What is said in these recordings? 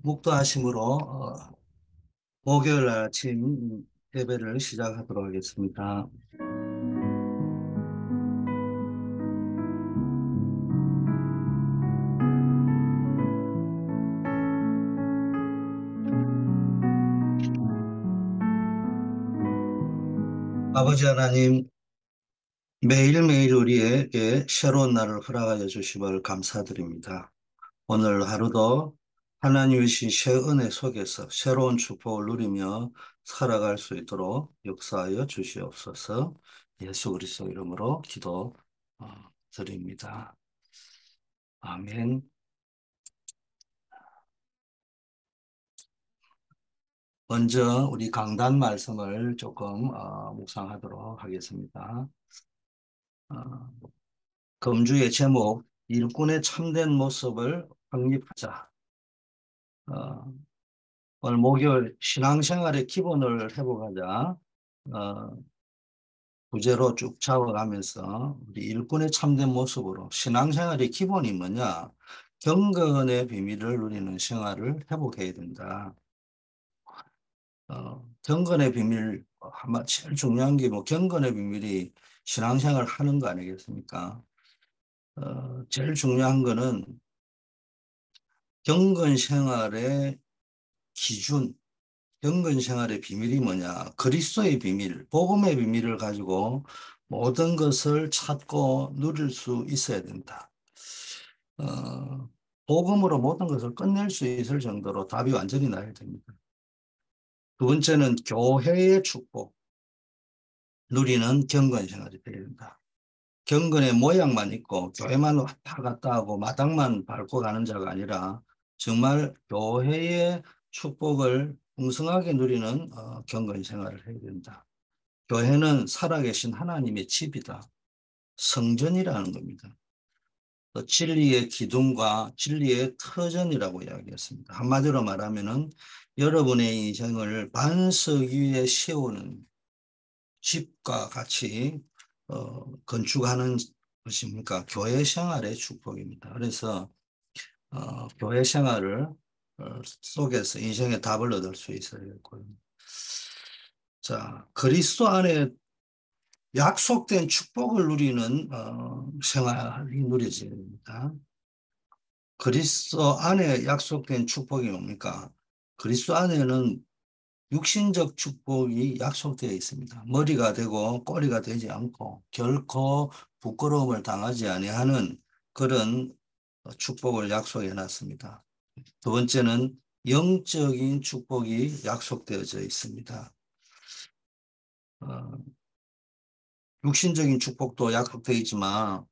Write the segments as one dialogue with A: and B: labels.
A: 묵도하심으로 목요일 날 아침 예배를 시작하도록 하겠습니다. 아버지 하나님, 매일매일 우리에게 새로운 날을 허락하여 주심을 감사드립니다. 오늘 하루도 하나님의 새 은혜 속에서 새로운 축복을 누리며 살아갈 수 있도록 역사하여 주시옵소서. 예수 그리스도 이름으로 기도 드립니다. 아멘. 먼저 우리 강단 말씀을 조금 묵상하도록 하겠습니다. 어, 금주의 제목, 일꾼의 참된 모습을 확립하자. 어, 오늘 목요일 신앙생활의 기본을 회복하자. 어, 부제로 쭉 잡아가면서 우리 일꾼의 참된 모습으로 신앙생활의 기본이 뭐냐? 경건의 비밀을 누리는 생활을 회복해야 된다. 경건의 비밀, 아마 제일 중요한 게 뭐 경건의 비밀이 신앙생활 하는 거 아니겠습니까? 제일 중요한 거는 경건 생활의 기준, 경건 생활의 비밀이 뭐냐? 그리스도의 비밀, 복음의 비밀을 가지고 모든 것을 찾고 누릴 수 있어야 된다. 복음으로 모든 것을 끝낼 수 있을 정도로 답이 완전히 나야 됩니다. 두 번째는 교회의 축복, 누리는 경건 생활이 되어야 된다. 경건의 모양만 있고 교회만 왔다 갔다 하고 마당만 밟고 가는 자가 아니라 정말 교회의 축복을 풍성하게 누리는 경건 생활을 해야 된다. 교회는 살아계신 하나님의 집이다. 성전이라는 겁니다. 또 진리의 기둥과 진리의 터전이라고 이야기했습니다. 한마디로 말하면은 여러분의 인생을 반석 위에 세우는 집과 같이 건축하는 것입니까? 교회 생활의 축복입니다. 그래서 교회 생활을 속에서 인생의 답을 얻을 수 있어야겠고요. 자, 그리스도 안에 약속된 축복을 누리는 생활이 누려져야 됩니다. 그리스도 안에 약속된 축복이 뭡니까? 그리스도 안에는 육신적 축복이 약속되어 있습니다. 머리가 되고 꼬리가 되지 않고 결코 부끄러움을 당하지 아니하는 그런 축복을 약속해 놨습니다. 두 번째는 영적인 축복이 약속되어져 있습니다. 어, 육신적인 축복도 약속되어 있지만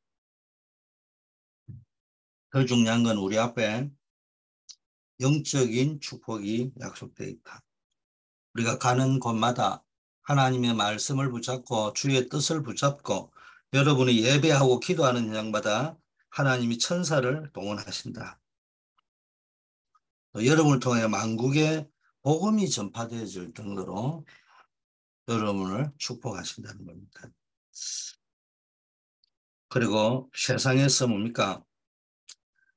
A: 더 중요한 건 우리 앞에 영적인 축복이 약속되어 있다. 우리가 가는 곳마다 하나님의 말씀을 붙잡고 주의 뜻을 붙잡고 여러분이 예배하고 기도하는 현장마다 하나님이 천사를 동원하신다. 또 여러분을 통해 만국에 복음이 전파되어질 정도로 여러분을 축복하신다는 겁니다. 그리고 세상에서 뭡니까?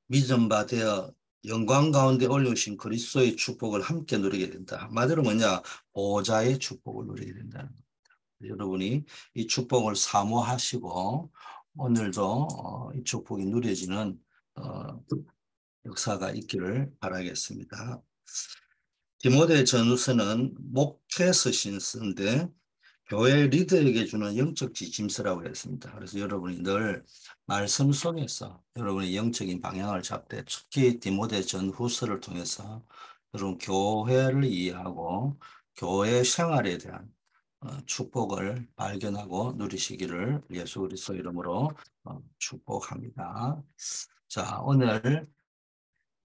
A: 믿음 바 되어 영광 가운데 올려주신 그리스도의 축복을 함께 누리게 된다. 한마디로 뭐냐? 보좌의 축복을 누리게 된다는 겁니다. 여러분이 이 축복을 사모하시고 오늘도 이 축복이 누려지는 어, 역사가 있기를 바라겠습니다. 디모데 전후서는 목회 서신서인데 교회 리더에게 주는 영적 지침서라고 했습니다. 그래서 여러분이 늘 말씀 속에서 여러분의 영적인 방향을 잡되 특히 디모데 전후서를 통해서 여러분 교회를 이해하고 교회 생활에 대한 축복을 발견하고 누리시기를 예수 그리스도 이름으로 축복합니다. 자, 오늘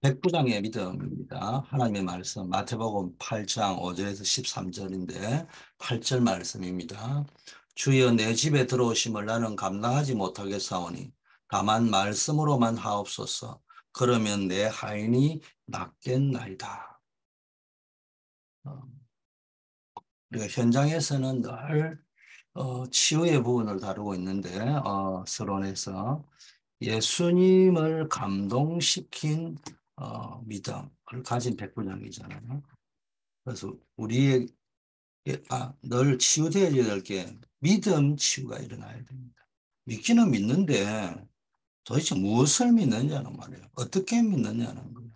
A: 백부장의 믿음입니다. 하나님의 말씀 마태복음 8장 5절에서 13절인데 8절 말씀입니다. 주여 내 집에 들어오심을 나는 감당하지 못하겠사오니 다만 말씀으로만 하옵소서. 그러면 내 하인이 낫겠나이다. 어, 우리가 현장에서는 늘 치유의 부분을 다루고 있는데 서론에서 예수님을 감동시킨 믿음을 가진 백부장이잖아요. 그래서 우리의 늘 치유되어야 될 게 믿음 치유가 일어나야 됩니다. 믿기는 믿는데 도대체 무엇을 믿느냐는 말이에요. 어떻게 믿느냐는 거예요.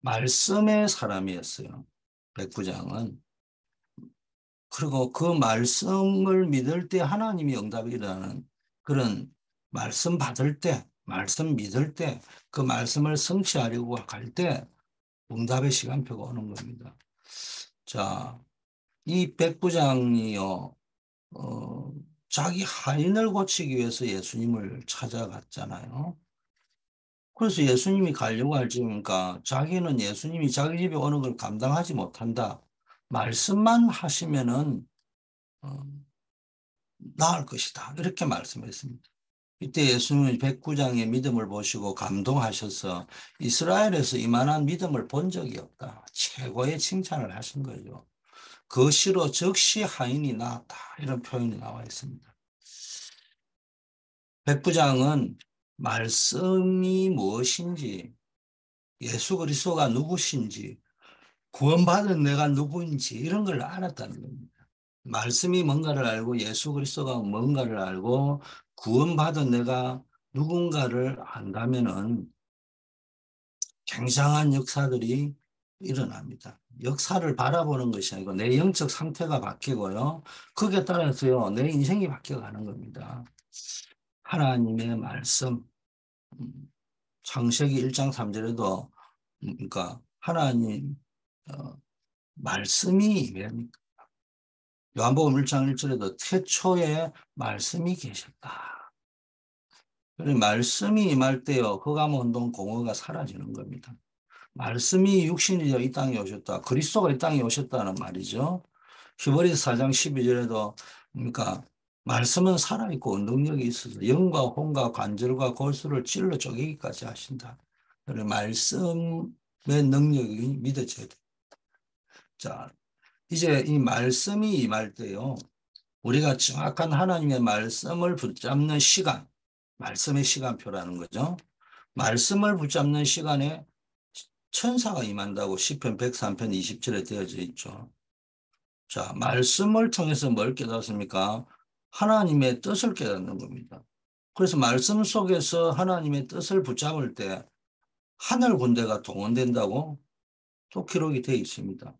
A: 말씀의 사람이었어요. 백부장은. 그리고 그 말씀을 믿을 때 하나님이 응답이 일어나는 그런 말씀 받을 때, 말씀 믿을 때, 그 말씀을 성취하려고 할 때 응답의 시간표가 오는 겁니다. 자, 이 백부장이요, 어, 자기 하인을 고치기 위해서 예수님을 찾아갔잖아요. 그래서 예수님이 가려고 할지니까 자기는 예수님이 자기 집에 오는 걸 감당하지 못한다. 말씀만 하시면은 어, 나을 것이다. 이렇게 말씀했습니다. 이때 예수님은 백부장의 믿음을 보시고 감동하셔서 이스라엘에서 이만한 믿음을 본 적이 없다. 최고의 칭찬을 하신 거죠. 그 시로 즉시 하인이 나았다. 이런 표현이 나와 있습니다. 백부장은 말씀이 무엇인지, 예수 그리스도가 누구신지, 구원받은 내가 누구인지 이런 걸 알았다는 겁니다. 말씀이 뭔가를 알고 예수 그리스도가 뭔가를 알고 구원받은 내가 누군가를 안다면은 굉장한 역사들이 일어납니다. 역사를 바라보는 것이 아니고 내 영적 상태가 바뀌고요. 거기에 따라서요, 내 인생이 바뀌어가는 겁니다. 하나님의 말씀, 음, 창세기 1장 3절에도 그러니까 하나님 말씀이 뭡니까? 요한복음 1장 1절에도 태초에 말씀이 계셨다. 말씀이 임할 때요, 흑암 혼돈 공허가 사라지는 겁니다. 말씀이 육신이 되어 이 땅에 오셨다. 그리스도가 이 땅에 오셨다는 말이죠. 히브리서 4장 12절에도 그러니까 말씀은 살아있고 능력이 있어서 영과 혼과 관절과 골수를 찔러 쪼개기까지 하신다. 말씀의 능력이 믿어져야 돼. 자, 이제 이 말씀이 임할 때요. 우리가 정확한 하나님의 말씀을 붙잡는 시간, 말씀의 시간표라는 거죠. 말씀을 붙잡는 시간에 천사가 임한다고 시편 103편 20절에 되어져 있죠. 자, 말씀을 통해서 뭘 깨닫습니까? 하나님의 뜻을 깨닫는 겁니다. 그래서 말씀 속에서 하나님의 뜻을 붙잡을 때 하늘 군대가 동원된다고 또 기록이 되어 있습니다.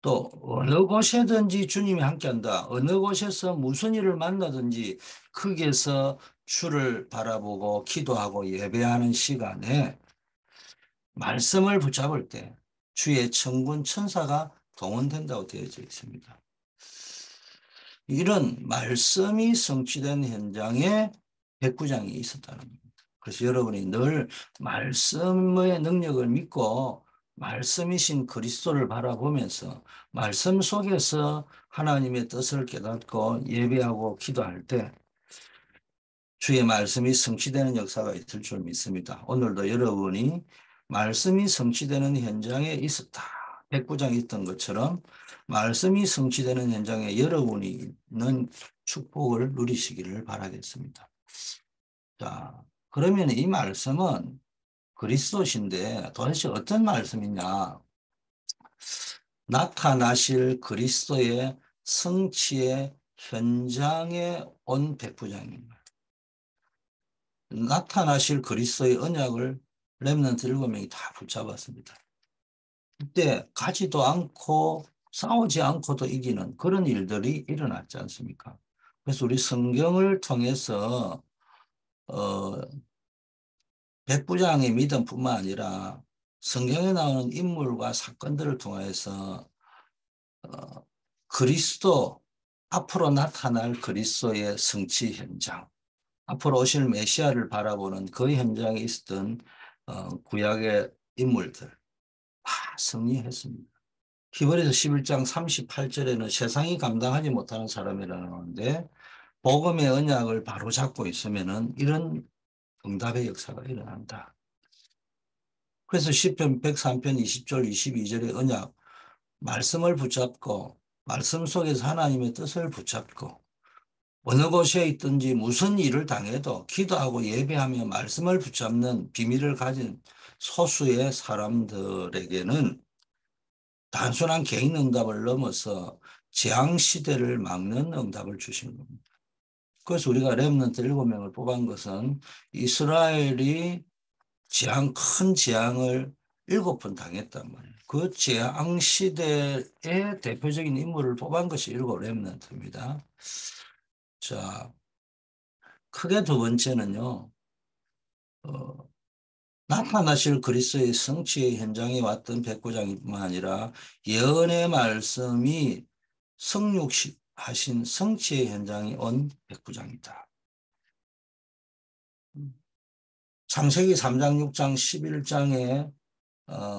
A: 또 어느 곳에든지 주님이 함께한다. 어느 곳에서 무슨 일을 만나든지 거기에서 주를 바라보고 기도하고 예배하는 시간에 말씀을 붙잡을 때 주의 천군 천사가 동원된다고 되어져 있습니다. 이런 말씀이 성취된 현장에 백부장이 있었다는 겁니다. 그래서 여러분이 늘 말씀의 능력을 믿고 말씀이신 그리스도를 바라보면서 말씀 속에서 하나님의 뜻을 깨닫고 예배하고 기도할 때 주의 말씀이 성취되는 역사가 있을 줄 믿습니다. 오늘도 여러분이 말씀이 성취되는 현장에 있었다. 백부장이 있던 것처럼 말씀이 성취되는 현장에 여러분이 있는 축복을 누리시기를 바라겠습니다. 자, 그러면 이 말씀은 그리스도신데 도대체 어떤 말씀이냐? 나타나실 그리스도의 성취의 현장에 온 백부장입니다. 나타나실 그리스도의 언약을 렘넌트 7명이 다 붙잡았습니다. 그때 가지도 않고 싸우지 않고도 이기는 그런 일들이 일어났지 않습니까? 그래서 우리 성경을 통해서 백부장의 믿음뿐만 아니라 성경에 나오는 인물과 사건들을 통해서 그리스도 앞으로 나타날 그리스도의 성취 현장, 앞으로 오실 메시아를 바라보는 그 현장에 있었던 구약의 인물들 다 승리했습니다. 히브리서 11장 38절에는 세상이 감당하지 못하는 사람이라는데 복음의 언약을 바로잡고 있으면은 이런 응답의 역사가 일어난다. 그래서 시편 103편 20절 22절의 언약 말씀을 붙잡고 말씀 속에서 하나님의 뜻을 붙잡고 어느 곳에 있든지 무슨 일을 당해도 기도하고 예배하며 말씀을 붙잡는 비밀을 가진 소수의 사람들에게는 단순한 개인 응답을 넘어서 재앙 시대를 막는 응답을 주신 겁니다. 그래서 우리가 렘넌트 7명을 뽑은 것은 이스라엘이 큰 재앙을 7번 당했단 말이에요. 그 재앙 시대의 대표적인 인물을 뽑은 것이 7 렘넌트입니다. 자, 크게 두 번째는요, 어, 나타나실 그리스도의 성취의 현장에 왔던 백부장뿐만 아니라 예언의 말씀이 성육하신 성취의 현장에 온 백부장이다. 창세기 3장, 6장, 11장에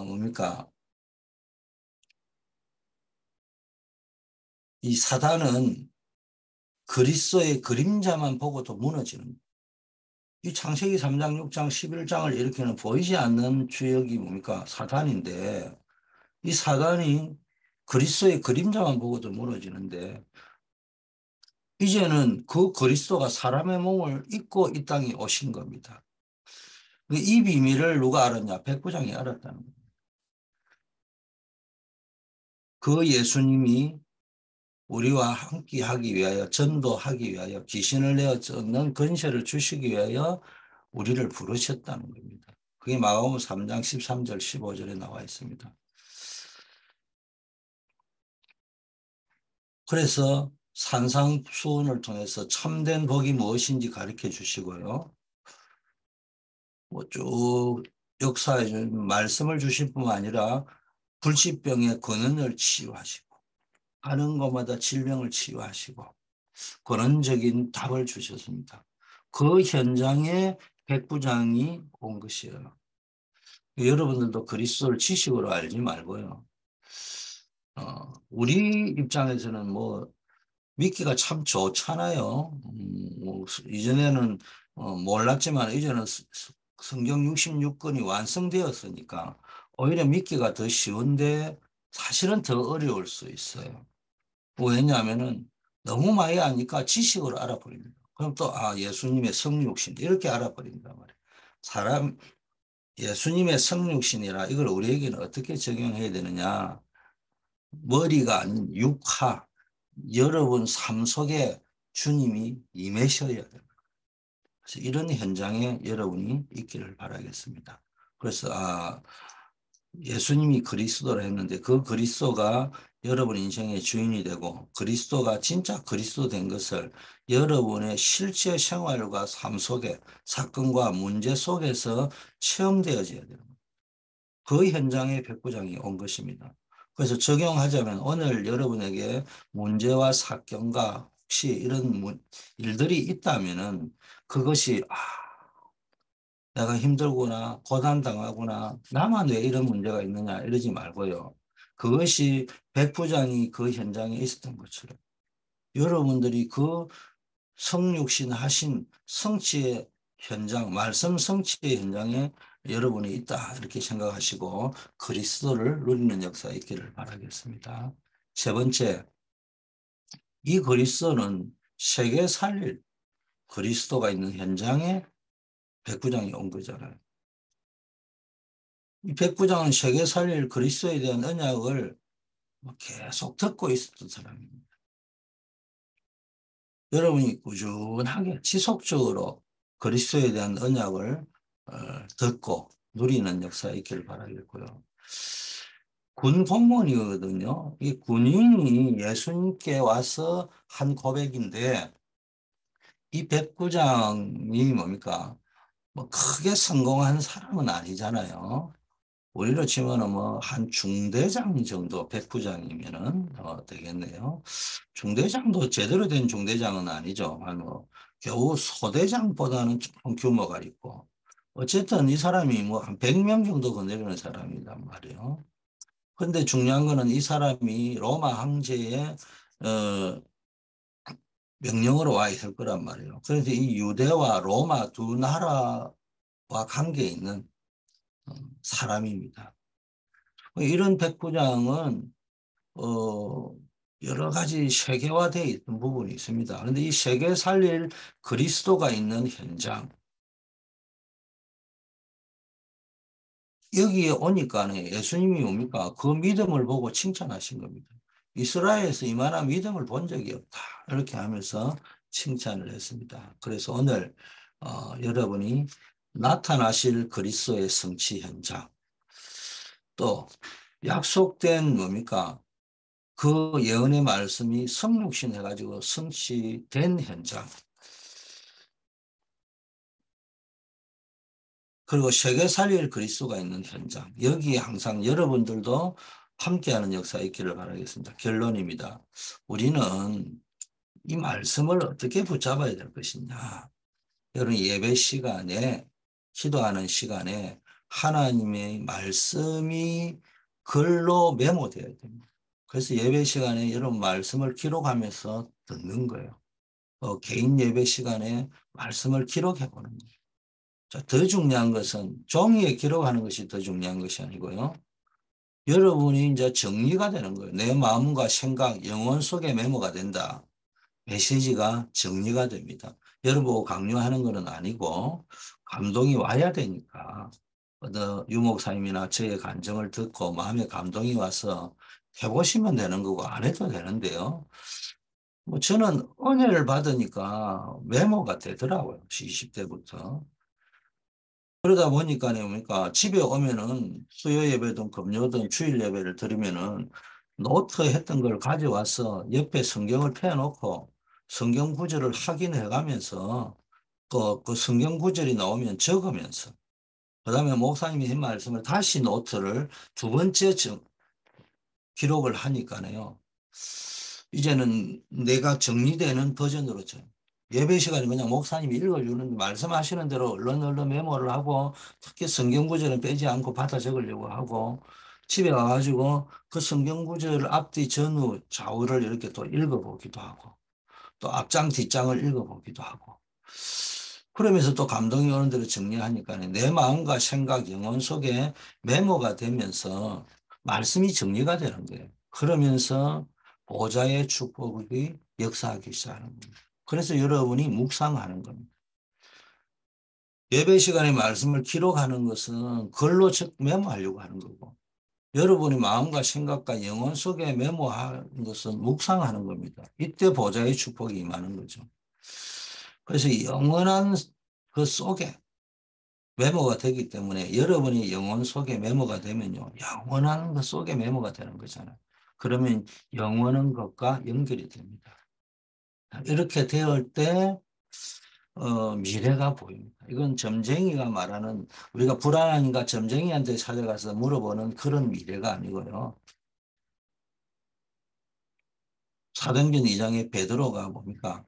A: 뭡니까? 이 사단은 그리스도의 그림자만 보고도 무너지는, 이 창세기 3장, 6장, 11장을 일으키는 보이지 않는 주역이 뭡니까? 사단인데, 이 사단이 그리스도의 그림자만 보고도 무너지는데, 이제는 그 그리스도가 사람의 몸을 입고 이 땅에 오신 겁니다. 이 비밀을 누가 알았냐? 백부장이 알았다는 거예요. 그 예수님이 우리와 함께 하기 위하여, 전도하기 위하여, 귀신을 내어 쫓는 권세를 주시기 위하여 우리를 부르셨다는 겁니다. 그게 마가복음 3장 13절 15절에 나와 있습니다. 그래서 산상수훈을 통해서 참된 복이 무엇인지 가르쳐 주시고요. 뭐 쭉 역사에 말씀을 주실 뿐만 아니라 불치병의 근원을 치유하시고, 가는 곳마다 질병을 치유하시고 근원적인 답을 주셨습니다. 그 현장에 백부장이 온 것이에요. 여러분들도 그리스도를 지식으로 알지 말고요. 우리 입장에서는 뭐 믿기가 참 좋잖아요. 뭐 이전에는 몰랐지만 이제는 성경 66권이 완성되었으니까 오히려 믿기가 더 쉬운데 사실은 더 어려울 수 있어요. 왜냐하면은 너무 많이 아니까 지식으로 알아버립니다. 그럼 또 예수님의 성육신 이렇게 알아버린단 말이에요. 사람 예수님의 성육신이라 이걸 우리에게는 어떻게 적용해야 되느냐? 머리가 아닌 육하, 여러분 삶 속에 주님이 임하셔야 돼요. 그래서 이런 현장에 여러분이 있기를 바라겠습니다. 그래서 예수님이 그리스도라 했는데 그 그리스도가 여러분 인생의 주인이 되고 그리스도가 진짜 그리스도 된 것을 여러분의 실제 생활과 삶 속에 사건과 문제 속에서 체험되어져야 돼요. 그 현장에 백부장이 온 것입니다. 그래서 적용하자면 오늘 여러분에게 문제와 사건과 혹시 이런 일들이 있다면은 그것이 내가 힘들구나, 고난당하구나, 나만 왜 이런 문제가 있느냐 이러지 말고요. 그것이 백부장이 그 현장에 있었던 것처럼 여러분들이 그 성육신 하신 성취의 현장, 말씀 성취의 현장에 여러분이 있다 이렇게 생각하시고 그리스도를 누리는 역사가 있기를 바라겠습니다. 세 번째, 이 그리스도는 세계 살릴 그리스도가 있는 현장에 백부장이 온 거잖아요. 이 백부장은 세계 살릴 그리스도에 대한 언약을 계속 듣고 있었던 사람입니다. 여러분이 꾸준하게 지속적으로 그리스도에 대한 언약을 듣고 누리는 역사가 있기를 바라겠고요. 군 공무원이거든요. 이 군인이 예수님께 와서 한 고백인데 이 백부장이 뭡니까? 뭐 크게 성공한 사람은 아니잖아요. 우리로 치면은 뭐 한 중대장 정도 백부장이면은 되겠네요. 중대장도 제대로 된 중대장은 아니죠. 뭐 겨우 소대장보다는 조금 규모가 있고. 어쨌든 이 사람이 뭐 한 100명 정도 거느리는 사람이란 말이에요. 근데 중요한 거는 이 사람이 로마 황제의 명령으로 와 있을 거란 말이에요. 그래서 이 유대와 로마 두 나라와 관계에 있는 사람입니다. 이런 백부장은 어, 여러 가지 세계화되어 있던 부분이 있습니다. 그런데 이 세계 살릴 그리스도가 있는 현장, 여기에 오니까 예수님이 뭡니까? 그 믿음을 보고 칭찬하신 겁니다. 이스라엘에서 이만한 믿음을 본 적이 없다. 이렇게 하면서 칭찬을 했습니다. 그래서 오늘 여러분이 나타나실 그리스도의 성취 현장, 또 약속된 뭡니까? 그 예언의 말씀이 성육신 해가지고 성취된 현장, 그리고 세계 살릴 그리스도가 있는 현장, 여기에 항상 여러분들도 함께하는 역사가 있기를 바라겠습니다. 결론입니다. 우리는 이 말씀을 어떻게 붙잡아야 될 것이냐. 여러분 예배 시간에, 기도하는 시간에 하나님의 말씀이 글로 메모되어야 됩니다. 그래서 예배 시간에 여러분 말씀을 기록하면서 듣는 거예요. 개인 예배 시간에 말씀을 기록해 보는 거예요. 자, 더 중요한 것은 종이에 기록하는 것이 더 중요한 것이 아니고요. 여러분이 이제 정리가 되는 거예요. 내 마음과 생각, 영혼 속에 메모가 된다. 메시지가 정리가 됩니다. 여러분 보고 강요하는 것은 아니고 감동이 와야 되니까 어느 유목사님이나 저의 간증을 듣고 마음에 감동이 와서 해보시면 되는 거고 안 해도 되는데요. 뭐 저는 은혜를 받으니까 메모가 되더라고요. 20대부터. 그러다 보니까 뭡니까? 집에 오면은 수요 예배든 금요든 주일 예배를 드리면은 노트 했던 걸 가져와서 옆에 성경을 펴놓고 성경 구절을 확인해 가면서 그 성경 구절이 나오면 적으면서 그다음에 목사님이 한 말씀을 다시 노트를 두 번째 기록을 하니까요. 이제는 내가 정리되는 버전으로 예배 시간에 그냥 목사님이 읽어주는 말씀하시는 대로 얼른 메모를 하고 특히 성경 구절은 빼지 않고 받아 적으려고 하고 집에 와가지고 그 성경 구절을 앞뒤 전후 좌우를 이렇게 또 읽어보기도 하고 또 앞장 뒷장을 읽어보기도 하고 그러면서 또 감동이 오는 대로 정리하니까 내 마음과 생각, 영혼 속에 메모가 되면서 말씀이 정리가 되는 거예요. 그러면서 보좌의 축복이 역사하기 시작하는 겁니다. 그래서 여러분이 묵상하는 겁니다. 예배 시간에 말씀을 기록하는 것은 글로 즉 메모하려고 하는 거고 여러분이 마음과 생각과 영혼 속에 메모하는 것은 묵상하는 겁니다. 이때 보좌의 축복이 임하는 거죠. 그래서 영원한 그 속에 메모가 되기 때문에 여러분이 영혼 속에 메모가 되면요. 영원한 그 속에 메모가 되는 거잖아요. 그러면 영원한 것과 연결이 됩니다. 이렇게 되을 때 미래가 보입니다. 이건 점쟁이가 말하는 우리가 불안하니까 점쟁이한테 찾아가서 물어보는 그런 미래가 아니고요. 사도행전 2장에 베드로가 뭡니까?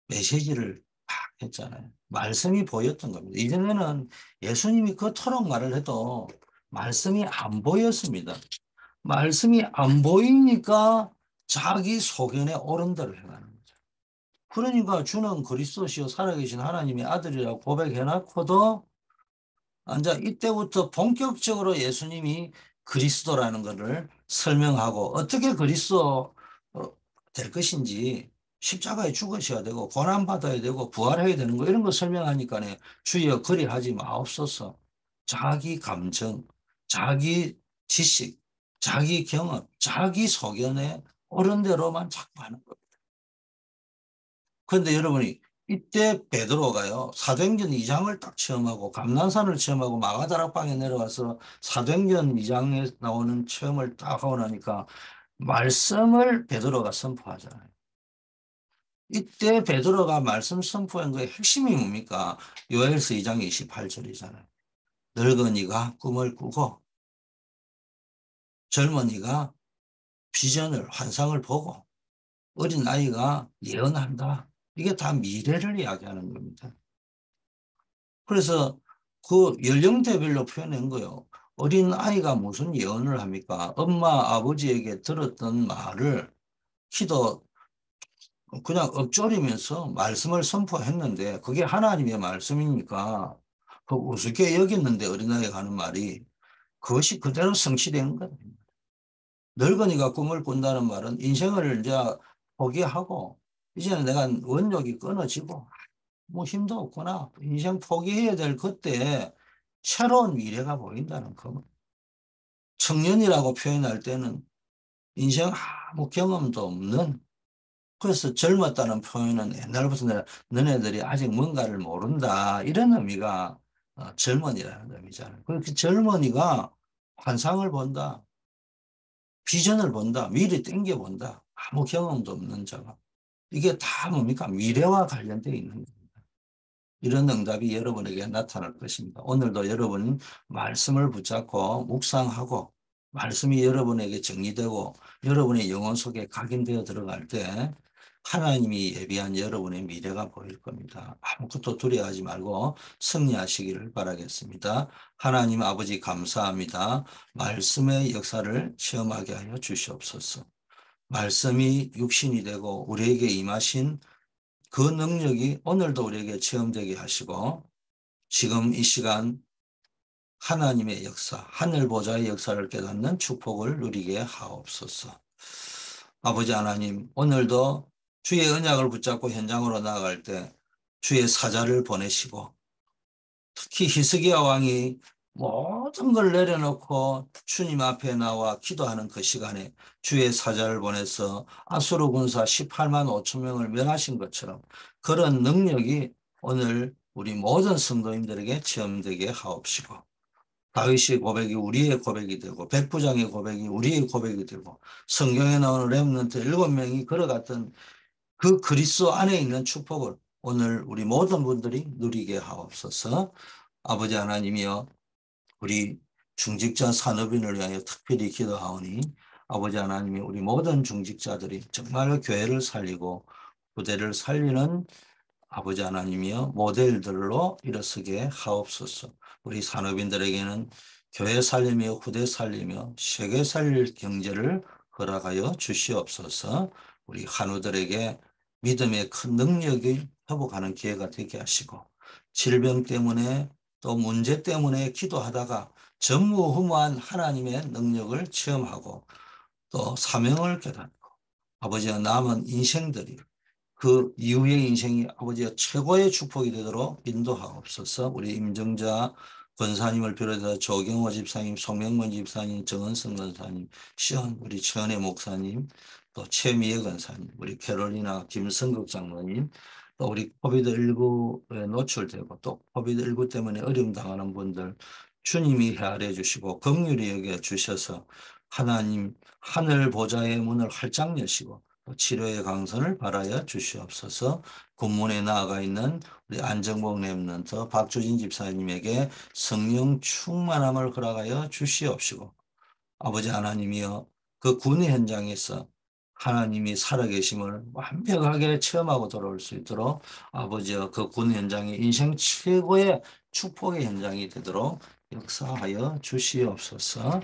A: 메시지를 딱 했잖아요. 말씀이 보였던 겁니다. 이전에는 예수님이 그토록 말을 해도 말씀이 안 보였습니다. 말씀이 안 보이니까 자기 소견에 옳은 대로 행하는 거죠. 그러니까 주는 그리스도시요 살아계신 하나님의 아들이라고 고백해놓고도 이제 이때부터 본격적으로 예수님이 그리스도라는 것을 설명하고 어떻게 그리스도 될 것인지 십자가에 죽으셔야 되고 고난받아야 되고 부활해야 되는 거 이런 거 설명하니까네 주여 그리하지 마옵소서. 자기 감정, 자기 지식, 자기 경험, 자기 소견에 옳은 대로만 자꾸 하는 거예요. 그런데 여러분이 이때 베드로가요 사도행전 2장을 딱 체험하고 감난산을 체험하고 마가다락방에 내려가서 사도행전 2장에 나오는 체험을 딱 하고 나니까 말씀을 베드로가 선포하잖아요. 이때 베드로가 말씀 선포한 거의 핵심이 뭡니까? 요엘서 2장 28절이잖아요. 늙은이가 꿈을 꾸고 젊은이가 비전을 환상을 보고 어린 아이가 예언한다. 이게 다 미래를 이야기하는 겁니다. 그래서 그 연령대별로 표현한 거예요. 어린 아이가 무슨 예언을 합니까? 엄마 아버지에게 들었던 말을 키도 그냥 읊조리면서 말씀을 선포했는데 그게 하나님의 말씀이니까 그 우습게 여겼는데 어린아이가 하는 말이 그것이 그대로 성취되는 거예요. 늙은이가 꿈을 꾼다는 말은 인생을 이제 포기하고 이제는 내가 원욕이 끊어지고 뭐 힘도 없구나. 인생 포기해야 될 그때 새로운 미래가 보인다는 거. 청년이라고 표현할 때는 인생 아무 경험도 없는, 그래서 젊었다는 표현은 옛날부터 너네들이 아직 뭔가를 모른다 이런 의미가 젊은이라는 의미잖아요. 그렇게 젊은이가 환상을 본다, 비전을 본다, 미래 땡겨본다. 아무 경험도 없는 자가. 이게 다 뭡니까? 미래와 관련되어 있는 거예요. 이런 응답이 여러분에게 나타날 것입니다. 오늘도 여러분 말씀을 붙잡고 묵상하고 말씀이 여러분에게 정리되고 여러분의 영혼 속에 각인되어 들어갈 때 하나님이 예비한 여러분의 미래가 보일 겁니다. 아무것도 두려워하지 말고 승리하시기를 바라겠습니다. 하나님 아버지 감사합니다. 말씀의 역사를 체험하게 하여 주시옵소서. 말씀이 육신이 되고 우리에게 임하신 그 능력이 오늘도 우리에게 체험되게 하시고 지금 이 시간 하나님의 역사, 하늘 보좌의 역사를 깨닫는 축복을 누리게 하옵소서. 아버지 하나님, 오늘도 주의 언약을 붙잡고 현장으로 나아갈 때 주의 사자를 보내시고 특히 히스기야 왕이 모든 걸 내려놓고 주님 앞에 나와 기도하는 그 시간에 주의 사자를 보내서 아수르 군사 18만 5천 명을 멸하신 것처럼 그런 능력이 오늘 우리 모든 성도님들에게 체험되게 하옵시고 다윗의 고백이 우리의 고백이 되고 백부장의 고백이 우리의 고백이 되고 성경에 나오는 렘넌트 7명이 걸어갔던 그 그리스도 안에 있는 축복을 오늘 우리 모든 분들이 누리게 하옵소서. 아버지 하나님이여, 우리 중직자 산업인을 위하여 특별히 기도하오니 아버지 하나님이 우리 모든 중직자들이 정말 교회를 살리고 부대를 살리는 아버지 하나님이여 모델들로 일어서게 하옵소서. 우리 산업인들에게는 교회 살리며 후대 살리며 세계 살릴 경제를 허락하여 주시옵소서. 우리 한우들에게 믿음의 큰 능력이 회복하는 기회가 되게 하시고 질병 때문에 또 문제 때문에 기도하다가 전무후무한 하나님의 능력을 체험하고 또 사명을 깨닫고 아버지와 남은 인생들이 그 이후의 인생이 아버지가 최고의 축복이 되도록 인도하옵소서. 우리 임정자 권사님을 비롯해서 조경호 집사님, 송명문 집사님, 정은성 권사님, 시원 우리 최은혜 목사님, 또 최미애 권사님, 우리 캐롤리나 김성극 장로님, 또 우리 코비드19에 노출되고 또 코비드19 때문에 어려움 당하는 분들 주님이 헤아려 주시고 긍휼히 여겨 주셔서 하나님 하늘 보좌의 문을 활짝 여시고 치료의 강선을 바라여 주시옵소서. 군문에 나아가 있는 우리 안정복 랩런트 박주진 집사님에게 성령 충만함을 허락하여 주시옵시고 아버지 하나님이여 그 군 현장에서 하나님이 살아계심을 완벽하게 체험하고 돌아올 수 있도록 아버지여 그 군 현장이 인생 최고의 축복의 현장이 되도록 역사하여 주시옵소서.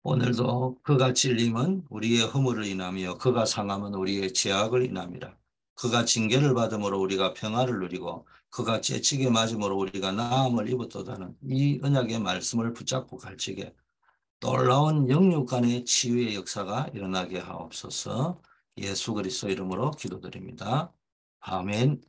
A: 오늘도 그가 찔림은 우리의 허물을 인하며 그가 상함은 우리의 죄악을 인함이라. 그가 징계를 받음으로 우리가 평화를 누리고 그가 채찍에 맞음으로 우리가 나음을 입었도다는 이 언약의 말씀을 붙잡고 갈지게 놀라운 영육 간의 치유의 역사가 일어나게 하옵소서. 예수 그리스도 이름으로 기도드립니다. 아멘.